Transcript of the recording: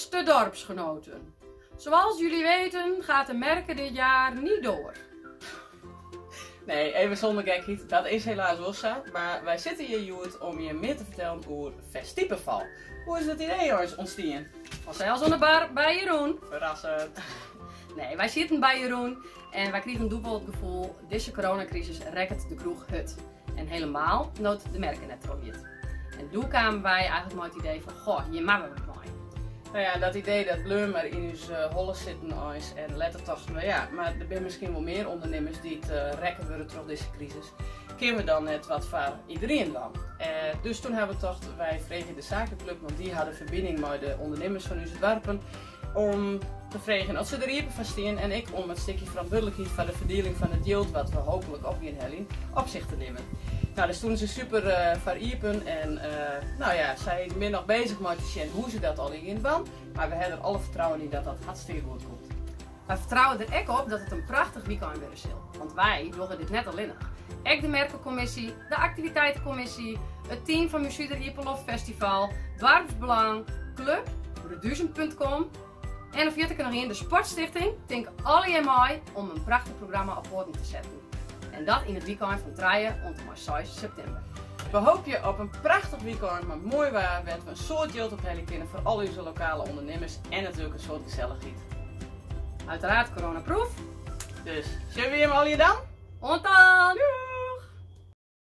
Beste dorpsgenoten, zoals jullie weten gaat de merken dit jaar niet door. Nee, even zonder gekheid, dat is helaas wel zo. Maar wij zitten hier, Joert, om je meer te vertellen over Festipeval. Hoe is dat idee, jongens, ontstaan? Vanzelfs aan de bar bij Jeroen. Verrassend. Nee, wij zitten bij Jeroen en wij kregen dubbel het gevoel, deze coronacrisis rekt de kroeg hut. En helemaal nooit de merken net probeert. En toen kwamen wij eigenlijk met het idee van, goh, hier maken we het mooi. Nou ja, dat idee dat bleef maar in ons holle zitten eens en letter toch, nou ja, maar er zijn misschien wel meer ondernemers die het rekken willen door deze crisis. Kunnen we dan net wat voor iedereen dan? Dus toen hebben we toch, wij vregen de zakenclub, want die hadden verbinding met de ondernemers van onze dorpen, om te vragen of ze er hier van staan en ik om het stukje verantwoordelijkheid van de verdeling van het yield, wat we hopelijk op in Helling, op zich te nemen. Nou, dus toen is ze super veriepen en nou ja, zij zijn nog bezig met te zien hoe ze dat al in van. Maar we hebben er alle vertrouwen in dat dat hartstikke goed komt. Wij vertrouwen er ook op dat het een prachtig weekend weer zal. Want wij doen dit net alleen nog. Ook de merkencommissie, de activiteitencommissie, het team van Muziek de Ieperlof Festival, Dorpsbelang, Club, Reduzen.com en of je er nog in de Sportstichting, denk alle en mij om een prachtig programma op poten te zetten. En dat in het weekend van 3 tot 6 september. We hopen je op een prachtig weekend, maar mooi waar, met een soort yield op Helling kunnen voor al onze lokale ondernemers en natuurlijk een soort gezelligheid. Uiteraard coronaproof. Dus, zullen we hem al hier dan? Ontaan!